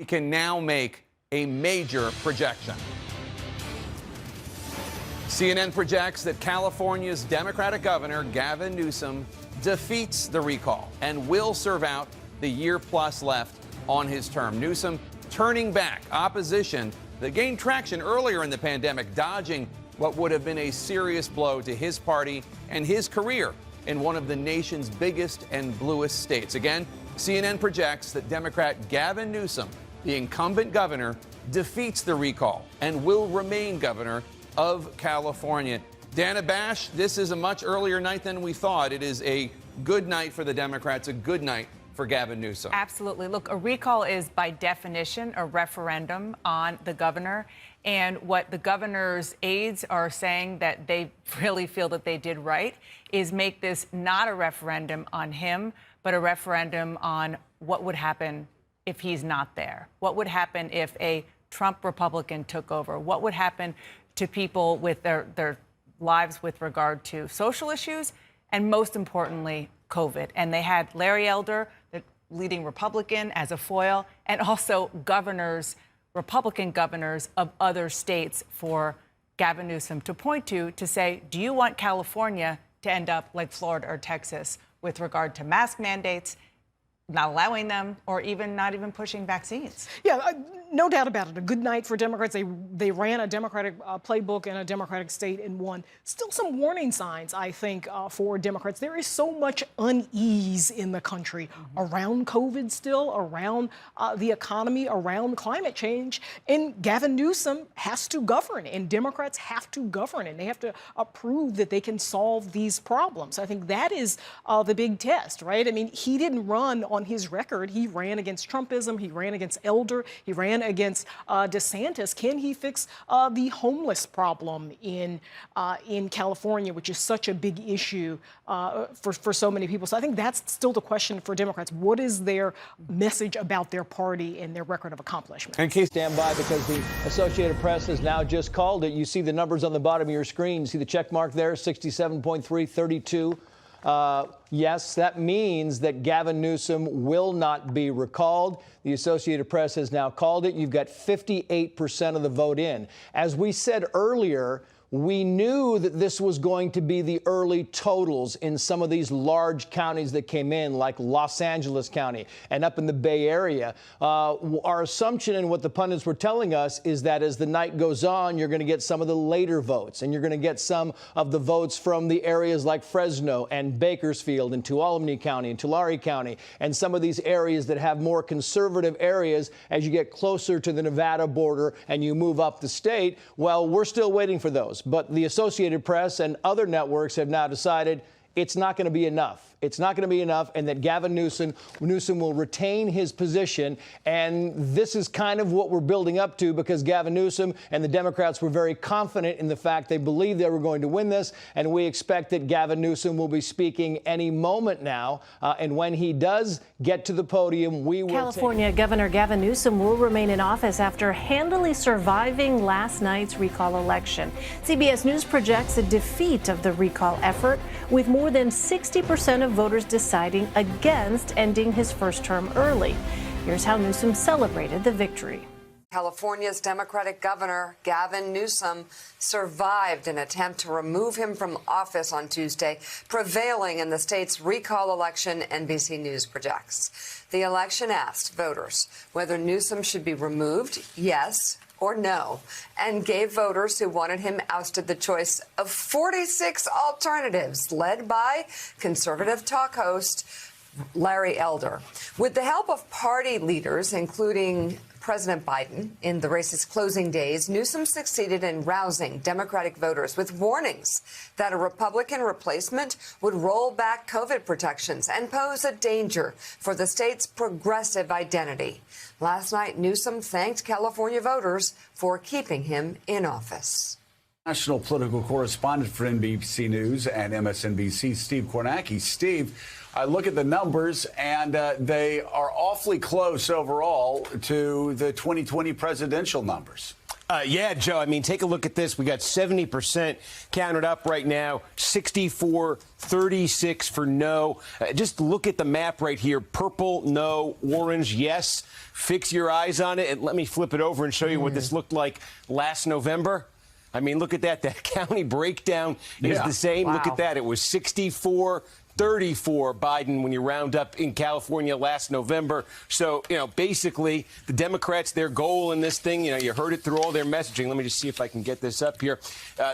We can now make a major projection. CNN projects that California's Democratic governor, Gavin Newsom, defeats the recall and will serve out the year plus left on his term. Newsom turning back opposition that gained traction earlier in the pandemic, dodging what would have been a serious blow to his party and his career in one of the nation's biggest and bluest states. Again, CNN projects that Democrat Gavin Newsom, the incumbent governor, defeats the recall and will remain governor of California. Dana Bash, this is a much earlier night than we thought. It is a good night for the Democrats, a good night for Gavin Newsom. Absolutely. Look, a recall is by definition a referendum on the governor. And what the governor's aides are saying that they really feel that they did right is make this not a referendum on him, but a referendum on what would happen if he's not there. What would happen if a Trump Republican took over? What would happen to people with their lives with regard to social issues and, most importantly, COVID? And they had Larry Elder, the leading Republican, as a foil, and also governors, Republican governors of other states for Gavin Newsom to point to say, do you want California to end up like Florida or Texas with regard to mask mandates, not allowing them, or even not even pushing vaccines? Yeah, no doubt about it. A good night for Democrats. They ran a Democratic playbook in a Democratic state and won. Still some warning signs, I think, for Democrats. There is so much unease in the country around COVID still, around the economy, around climate change. And Gavin Newsom has to govern, and Democrats have to govern, and they have to prove that they can solve these problems. I think that is the big test, right? I mean, he didn't run on his record. He ran against Trumpism. He ran against Elder. He ran against DeSantis. Can he fix the homeless problem in California, which is such a big issue for so many people? So I think that's still the question for Democrats. What is their message about their party and their record of accomplishment? In case stand by, because the Associated Press has now just called it. You see the numbers on the bottom of your screen. You see the check mark there, 67.3, 32. Yes, that means that Gavin Newsom will not be recalled. The Associated Press has now called it. You've got 58% of the vote in. As we said earlier, we knew that this was going to be the early totals in some of these large counties that came in, like Los Angeles County and up in the Bay Area. Our assumption and what the pundits were telling us is that as the night goes on, you're going to get some of the later votes, and you're going to get some of the votes from the areas like Fresno and Bakersfield and Tuolumne County and Tulare County, and some of these areas that have more conservative areas as you get closer to the Nevada border and you move up the state. Well, we're still waiting for those. But the Associated Press and other networks have now decided it's not going to be enough. It's not going to be enough, and that Gavin Newsom will retain his position. And this is kind of what we're building up to, because Gavin Newsom and the Democrats were very confident in the fact they believed they were going to win this. And we expect that Gavin Newsom will be speaking any moment now. And when he does get to the podium, we will. California Governor Gavin Newsom will remain in office after handily surviving last night's recall election. CBS News projects a defeat of the recall effort, with more than 60% of voters deciding against ending his first term early. Here's how Newsom celebrated the victory. California's Democratic governor, Gavin Newsom, survived an attempt to remove him from office on Tuesday, prevailing in the state's recall election, NBC News projects. The election asked voters whether Newsom should be removed, yes or no, and gave voters who wanted him ousted the choice of 46 alternatives, led by conservative talk host Larry Elder. With the help of party leaders, including President Biden, in the race's closing days, Newsom succeeded in rousing Democratic voters with warnings that a Republican replacement would roll back COVID protections and pose a danger for the state's progressive identity. Last night, Newsom thanked California voters for keeping him in office. National political correspondent for NBC News and MSNBC, Steve Kornacki. Steve, I look at the numbers, and they are awfully close overall to the 2020 presidential numbers. Yeah, Joe, I mean, take a look at this. We got 70% counted up right now, 64, 36 for no. Just look at the map right here. Purple, no. Orange, yes. Fix your eyes on it. And let me flip it over and show you what this looked like last November. I mean, look at that. That county breakdown is the same. Wow. Look at that. It was 64, 34 Biden when you round up in California last November. So, basically the Democrats, their goal in this thing, you heard it through all their messaging. Let me just see if I can get this up here.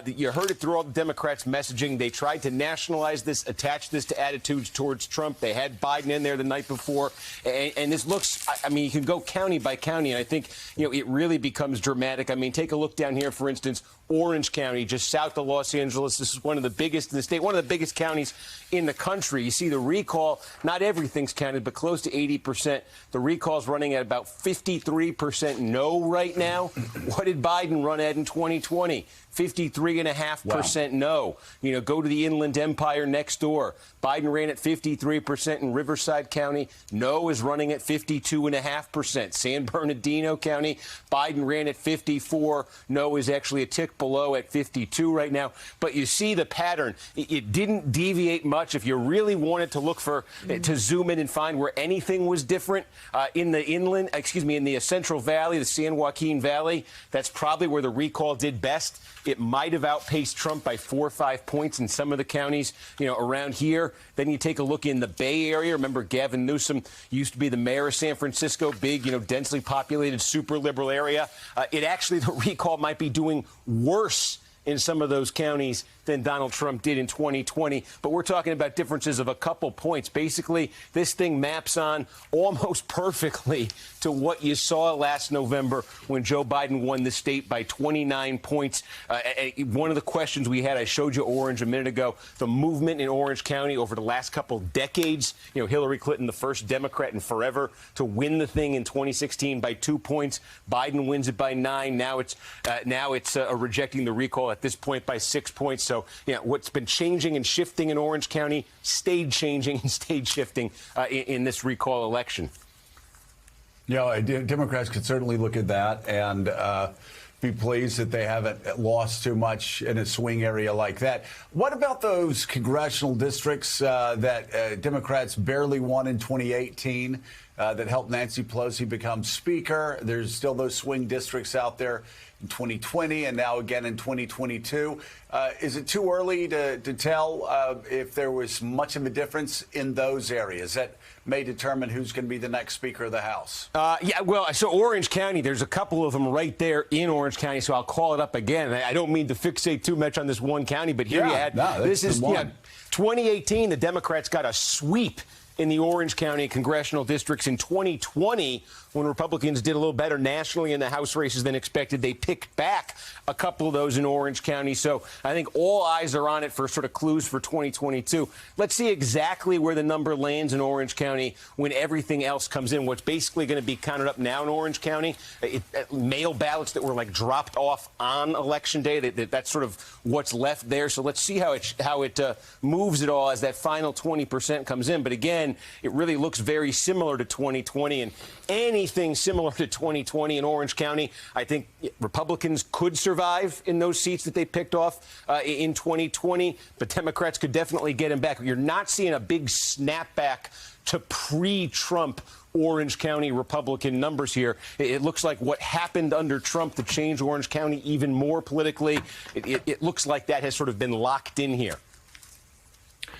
You heard it through all the Democrats' messaging. They tried to nationalize this, attach this to attitudes towards Trump. They had Biden in there the night before. And this looks, I mean, you can go county by county. And I think, it really becomes dramatic. I mean, take a look down here, for instance, Orange County, just south of Los Angeles. This is one of the biggest in the state, one of the biggest counties in the country. You see the recall, not everything's counted, but close to 80%. The recall's running at about 53% no right now. What did Biden run at in 2020? 53.5% no. Go to the Inland Empire next door. Biden ran at 53% in Riverside County. No is running at 52.5%. San Bernardino County, Biden ran at 54. No is actually a tick below at 52 right now. But you see the pattern. It didn't deviate much. If you really wanted to look for, to zoom in and find where anything was different in the Central Valley, the San Joaquin Valley, that's probably where the recall did best. It might have outpaced Trump by 4 or 5 points in some of the counties, around here. Then you take a look in the Bay Area. Remember, Gavin Newsom used to be the mayor of San Francisco, big, densely populated, super liberal area. The recall might be doing worse in some of those counties than Donald Trump did in 2020. But we're talking about differences of a couple points. Basically, this thing maps on almost perfectly to what you saw last November when Joe Biden won the state by 29 points. One of the questions we had, I showed you Orange a minute ago, the movement in Orange County over the last couple decades. Hillary Clinton, the first Democrat in forever to win the thing in 2016 by 2 points. Biden wins it by 9. Now it's rejecting the recall at this point by 6 points. So, what's been changing and shifting in Orange County stayed changing and stayed shifting in this recall election. Democrats could certainly look at that and be pleased that they haven't lost too much in a swing area like that. What about those congressional districts that Democrats barely won in 2018 that helped Nancy Pelosi become Speaker? There's still those swing districts out there in 2020 and now again in 2022. Is it too early to tell if there was much of a difference in those areas that may determine who's going to be the next Speaker of the House? So Orange County, there's a couple of them right there in Orange County, so I'll call it up again. I don't mean to fixate too much on this one county, but here you had, 2018, the Democrats got a sweep in the Orange County congressional districts. In 2020, when Republicans did a little better nationally in the House races than expected, they picked back a couple of those in Orange County. So I think all eyes are on it for sort of clues for 2022. Let's see exactly where the number lands in Orange County when everything else comes in. What's basically going to be counted up now in Orange County, mail ballots that were dropped off on Election Day. That's sort of what's left there. So let's see how it moves it all as that final 20% comes in. But again, it really looks very similar to 2020, and anything similar to 2020 in Orange County, I think Republicans could survive in those seats that they picked off in 2020, but Democrats could definitely get them back. You're not seeing a big snapback to pre-Trump Orange County Republican numbers here. It looks like what happened under Trump to change Orange County even more politically, it looks like that has sort of been locked in here.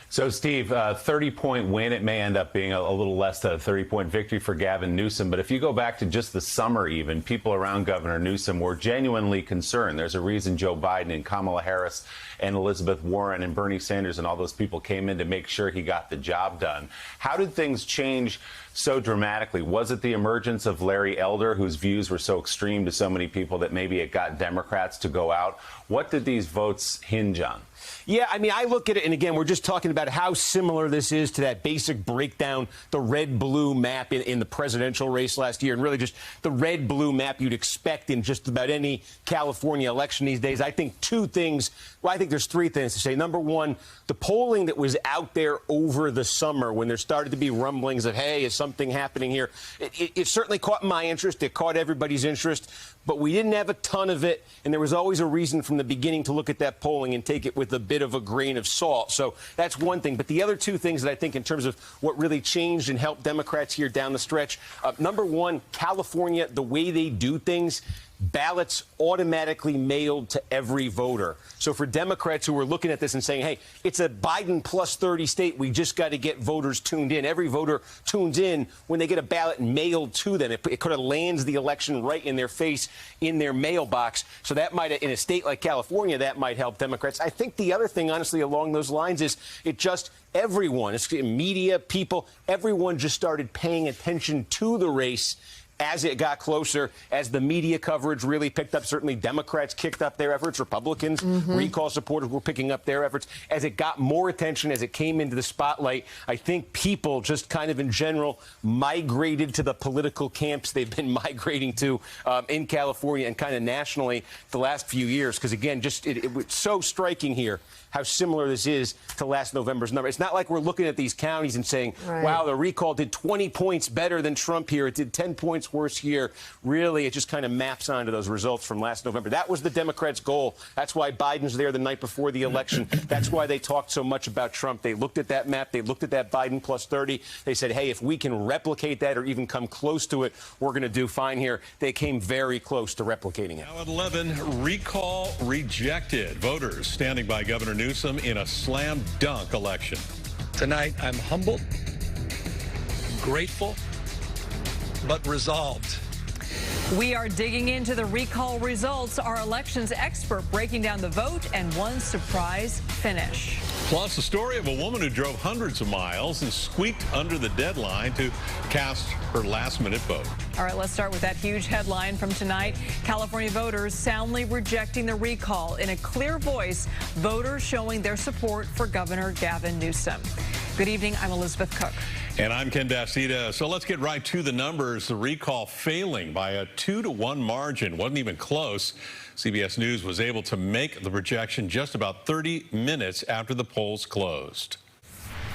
So, Steve, 30-point win. It may end up being a little less than a 30-point victory for Gavin Newsom. But if you go back to just the summer even, people around Governor Newsom were genuinely concerned. There's a reason Joe Biden and Kamala Harris and Elizabeth Warren and Bernie Sanders and all those people came in to make sure he got the job done. How did things change so dramatically? Was it the emergence of Larry Elder, whose views were so extreme to so many people that maybe it got Democrats to go out? What did these votes hinge on? Yeah, I mean, I look at it, and again, we're just talking about how similar this is to that basic breakdown, the red-blue map in the presidential race last year, and really just the red-blue map you'd expect in just about any California election these days. I think I think there's three things to say. Number one, the polling that was out there over the summer when there started to be rumblings of, hey, is something happening here. It certainly caught my interest. It caught everybody's interest. But we didn't have a ton of it, and there was always a reason from the beginning to look at that polling and take it with a bit of a grain of salt. So that's one thing. But the other two things that I think in terms of what really changed and helped Democrats here down the stretch, number one, California, the way they do things, ballots automatically mailed to every voter. So for Democrats who were looking at this and saying, hey, it's a Biden plus 30 state, we just got to get voters tuned in. Every voter tunes in when they get a ballot mailed to them. It kind of lands the election right in their face, in their mailbox. So that might, in a state like California, that might help Democrats. I think the other thing, honestly, along those lines is it just everyone, it's media, people, everyone just started paying attention to the race as it got closer, as the media coverage really picked up. Certainly Democrats kicked up their efforts. Republicans, recall supporters were picking up their efforts. As it got more attention, as it came into the spotlight, I think people just kind of in general migrated to the political camps they've been migrating to in California and kind of nationally the last few years. Because, again, just it was so striking here how similar this is to last November's number. It's not like we're looking at these counties and saying, wow, the recall did 20 points better than Trump here. It did 10 points worse here. Really, it just kind of maps onto those results from last November. That was the Democrats' goal. That's why Biden's there the night before the election. That's why they talked so much about Trump. They looked at that map. They looked at that Biden plus 30. They said, hey, if we can replicate that or even come close to it, we're going to do fine here. They came very close to replicating it. Now at 11, recall rejected. Voters standing by Governor Newsom in a slam dunk election. Tonight, I'm humbled, grateful, but resolved. We are digging into the recall results. Our elections expert breaking down the vote and one surprise finish. Plus, the story of a woman who drove hundreds of miles and squeaked under the deadline to cast her last-minute vote. All right, let's start with that huge headline from tonight. California voters soundly rejecting the recall. In a clear voice, voters showing their support for Governor Gavin Newsom. Good evening. I'm Elizabeth Cook. And I'm Ken Dasita. So let's get right to the numbers. The recall failing by a 2-to-1 margin. Wasn't even close. CBS News was able to make the projection just about 30 minutes after the polls closed.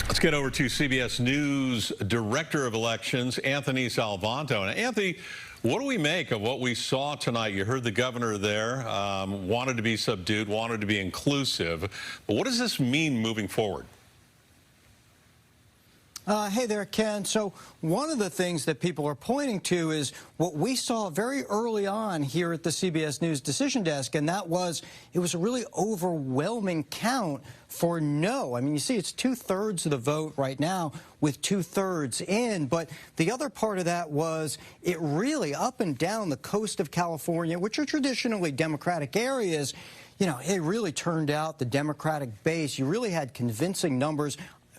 Let's get over to CBS News Director of Elections, Anthony Salvanto. And Anthony, what do we make of what we saw tonight? You heard the governor there, wanted to be subdued, wanted to be inclusive. But what does this mean moving forward? Hey there, Ken. So one of the things that people are pointing to is what we saw very early on here at the CBS News decision desk, and that was it was a really overwhelming count for no. I mean, you see it's 2/3 of the vote right now with 2/3 in, but the other part of that was it really up and down the coast of California, which are traditionally Democratic areas, you know, it really turned out the Democratic base. You really had convincing numbers.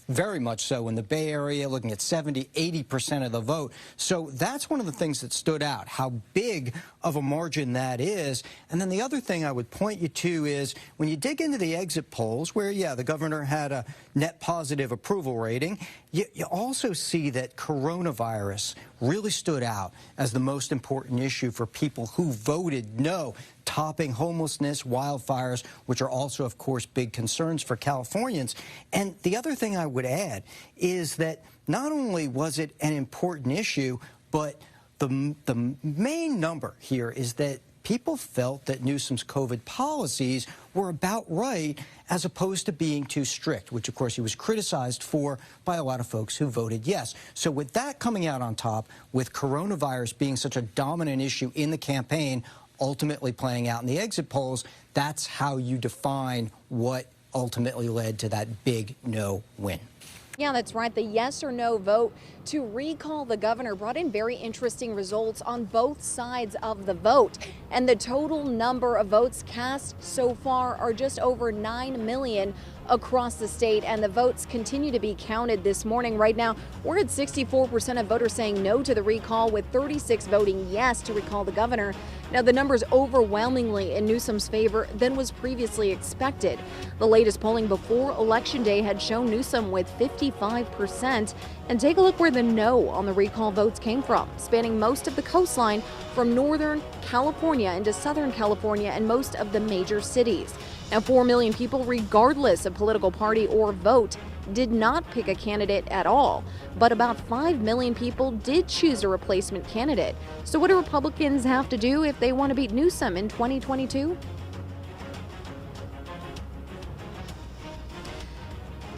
Very much so in the Bay Area, looking at 70–80% of the vote. So that's one of the things that stood out, how big of a margin that is. And then the other thing I would point you to is when you dig into the exit polls, where, yeah, the governor had a net positive approval rating, you also see that coronavirus really stood out as the most important issue for people who voted no, topping homelessness, wildfires, which are also, of course, big concerns for Californians. And the other thing I would add is that not only was it an important issue, but the main number here is that people felt that Newsom's COVID policies were about right as opposed to being too strict, which, of course, he was criticized for by a lot of folks who voted yes. So with that coming out on top, with coronavirus being such a dominant issue in the campaign, ultimately playing out in the exit polls, that's how you define what ultimately led to that big no win. Yeah, that's right. The yes or no vote to recall the governor brought in very interesting results on both sides of the vote. And the total number of votes cast so far are just over 9 million across the state, and the votes continue to be counted this morning. Right now, we're at 64% of voters saying no to the recall, with 36 voting yes to recall the governor. Now, the number's overwhelmingly in Newsom's favor than was previously expected. The latest polling before Election Day had shown Newsom with 55%. And take a look where the no on the recall votes came from, spanning most of the coastline from Northern California into Southern California and most of the major cities. Now, 4 million people, regardless of political party or vote, did not pick a candidate at all, but about 5 million people did choose a replacement candidate. So what do Republicans have to do if they want to beat Newsom in 2022?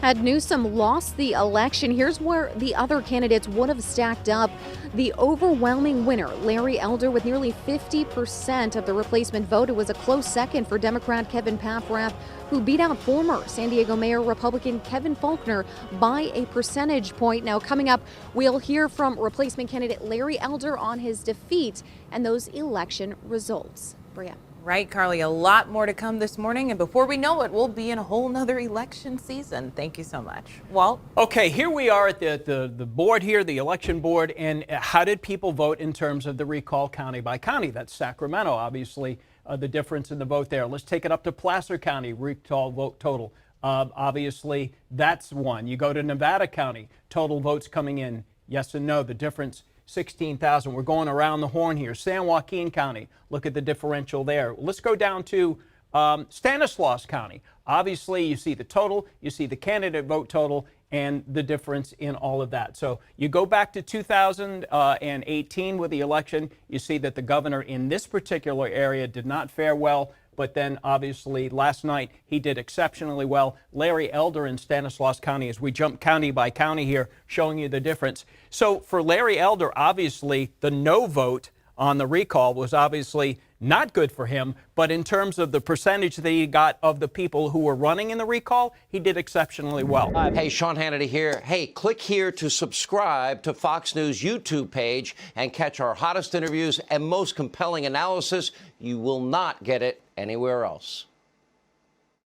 Had Newsom lost the election, here's where the other candidates would have stacked up. The overwhelming winner, Larry Elder, with nearly 50% of the replacement vote. It was a close second for Democrat Kevin Paffrath, who beat out former San Diego Mayor Republican Kevin Faulconer by a percentage point. Now, coming up, we'll hear from replacement candidate Larry Elder on his defeat and those election results. Bria. Right, Carly, a lot more to come this morning, and before we know it, we'll be in a whole nother election season. Thank you so much. Walt? Okay, here we are at the board here, the election board, and how did people vote in terms of the recall county by county? That's Sacramento, obviously, the difference in the vote there. Let's take it up to Placer County, recall vote total. Obviously, that's one. You go to Nevada County, total votes coming in, yes and no, the difference 16,000. We're going around the horn here. San Joaquin County, look at the differential there. Let's go down to Stanislaus County. Obviously, you see the total, you see the candidate vote total, and the difference in all of that. So you go back to 2018 with the election, you see that the governor in this particular area did not fare well. But then, obviously, last night, he did exceptionally well. Larry Elder in Stanislaus County, as we jump county by county here, showing you the difference. So for Larry Elder, obviously, the no vote on the recall was obviously not good for him. But in terms of the percentage that he got of the people who were running in the recall, he did exceptionally well. Hey, Sean Hannity here. Hey, click here to subscribe to Fox News YouTube page and catch our hottest interviews and most compelling analysis. You will not get it anywhere else.